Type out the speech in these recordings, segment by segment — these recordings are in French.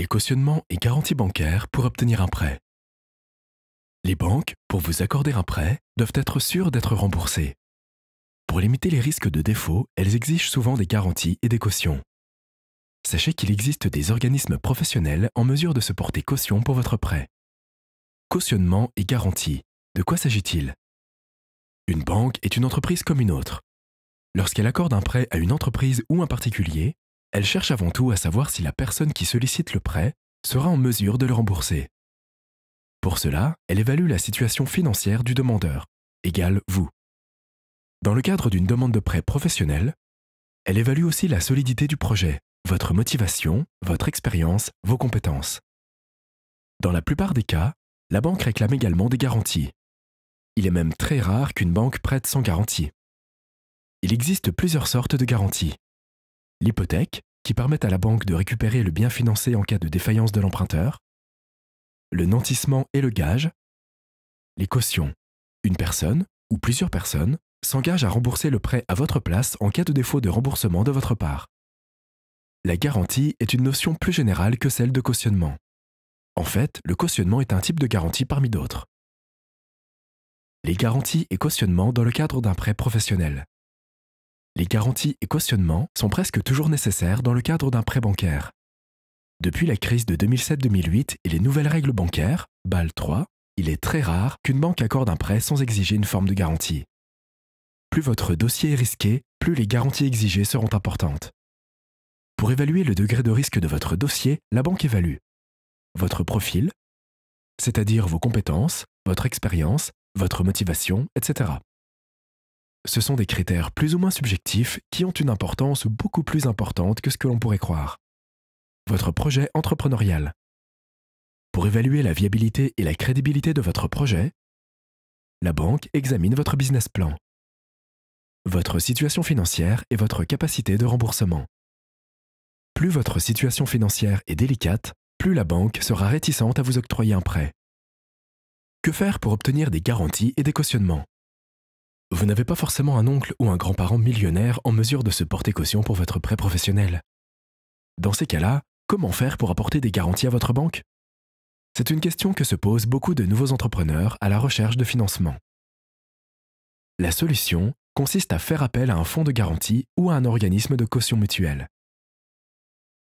Les cautionnements et garanties bancaires pour obtenir un prêt. Les banques, pour vous accorder un prêt, doivent être sûres d'être remboursées. Pour limiter les risques de défaut, elles exigent souvent des garanties et des cautions. Sachez qu'il existe des organismes professionnels en mesure de se porter caution pour votre prêt. Cautionnement et garantie. De quoi s'agit-il? Une banque est une entreprise comme une autre. Lorsqu'elle accorde un prêt à une entreprise ou un particulier, elle cherche avant tout à savoir si la personne qui sollicite le prêt sera en mesure de le rembourser. Pour cela, elle évalue la situation financière du demandeur, égale vous. Dans le cadre d'une demande de prêt professionnel, elle évalue aussi la solidité du projet, votre motivation, votre expérience, vos compétences. Dans la plupart des cas, la banque réclame également des garanties. Il est même très rare qu'une banque prête sans garantie. Il existe plusieurs sortes de garanties. L'hypothèque, qui permet à la banque de récupérer le bien financé en cas de défaillance de l'emprunteur. Le nantissement et le gage. Les cautions. Une personne, ou plusieurs personnes, s'engagent à rembourser le prêt à votre place en cas de défaut de remboursement de votre part. La garantie est une notion plus générale que celle de cautionnement. En fait, le cautionnement est un type de garantie parmi d'autres. Les garanties et cautionnements dans le cadre d'un prêt professionnel. Les garanties et cautionnements sont presque toujours nécessaires dans le cadre d'un prêt bancaire. Depuis la crise de 2007-2008 et les nouvelles règles bancaires, BAL 3, il est très rare qu'une banque accorde un prêt sans exiger une forme de garantie. Plus votre dossier est risqué, plus les garanties exigées seront importantes. Pour évaluer le degré de risque de votre dossier, la banque évalue votre profil, c'est-à-dire vos compétences, votre expérience, votre motivation, etc. Ce sont des critères plus ou moins subjectifs qui ont une importance beaucoup plus importante que ce que l'on pourrait croire. Votre projet entrepreneurial. Pour évaluer la viabilité et la crédibilité de votre projet, la banque examine votre business plan, votre situation financière et votre capacité de remboursement. Plus votre situation financière est délicate, plus la banque sera réticente à vous octroyer un prêt. Que faire pour obtenir des garanties et des cautionnements? Vous n'avez pas forcément un oncle ou un grand-parent millionnaire en mesure de se porter caution pour votre prêt professionnel. Dans ces cas-là, comment faire pour apporter des garanties à votre banque? C'est une question que se posent beaucoup de nouveaux entrepreneurs à la recherche de financement. La solution consiste à faire appel à un fonds de garantie ou à un organisme de caution mutuelle.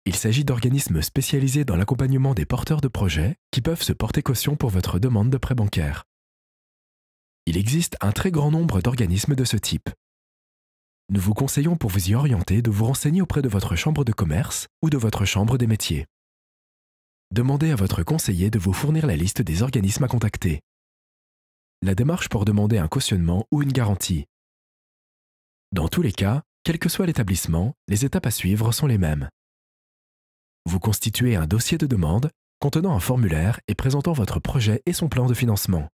Il s'agit d'organismes spécialisés dans l'accompagnement des porteurs de projets qui peuvent se porter caution pour votre demande de prêt bancaire. Il existe un très grand nombre d'organismes de ce type. Nous vous conseillons pour vous y orienter de vous renseigner auprès de votre chambre de commerce ou de votre chambre des métiers. Demandez à votre conseiller de vous fournir la liste des organismes à contacter. La démarche pour demander un cautionnement ou une garantie. Dans tous les cas, quel que soit l'établissement, les étapes à suivre sont les mêmes. Vous constituez un dossier de demande contenant un formulaire et présentant votre projet et son plan de financement.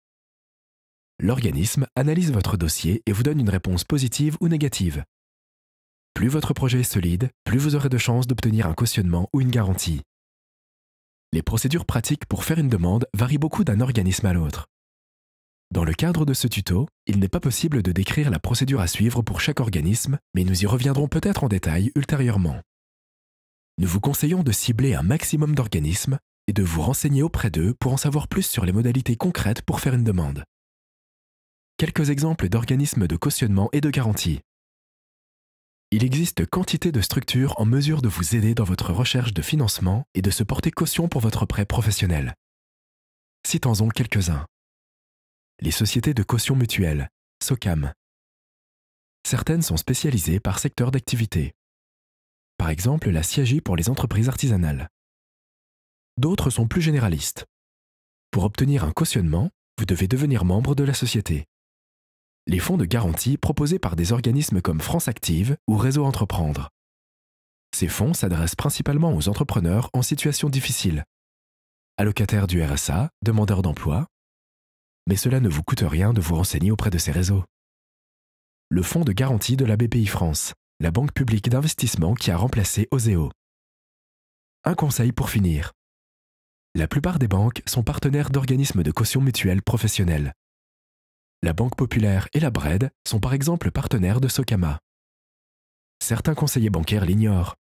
L'organisme analyse votre dossier et vous donne une réponse positive ou négative. Plus votre projet est solide, plus vous aurez de chances d'obtenir un cautionnement ou une garantie. Les procédures pratiques pour faire une demande varient beaucoup d'un organisme à l'autre. Dans le cadre de ce tuto, il n'est pas possible de décrire la procédure à suivre pour chaque organisme, mais nous y reviendrons peut-être en détail ultérieurement. Nous vous conseillons de cibler un maximum d'organismes et de vous renseigner auprès d'eux pour en savoir plus sur les modalités concrètes pour faire une demande. Quelques exemples d'organismes de cautionnement et de garantie. Il existe quantité de structures en mesure de vous aider dans votre recherche de financement et de se porter caution pour votre prêt professionnel. Citons-en quelques-uns. Les sociétés de caution mutuelle, SOCAM. Certaines sont spécialisées par secteur d'activité. Par exemple, la SIAGI pour les entreprises artisanales. D'autres sont plus généralistes. Pour obtenir un cautionnement, vous devez devenir membre de la société. Les fonds de garantie proposés par des organismes comme France Active ou Réseau Entreprendre. Ces fonds s'adressent principalement aux entrepreneurs en situation difficile, allocataires du RSA, demandeurs d'emploi, mais cela ne vous coûte rien de vous renseigner auprès de ces réseaux. Le fonds de garantie de la BPI France, la banque publique d'investissement qui a remplacé Oseo. Un conseil pour finir. La plupart des banques sont partenaires d'organismes de caution mutuelle professionnels. La Banque Populaire et la BRED sont par exemple partenaires de Socama. Certains conseillers bancaires l'ignorent.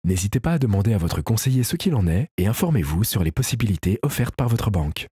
N'hésitez pas à demander à votre conseiller ce qu'il en est et informez-vous sur les possibilités offertes par votre banque.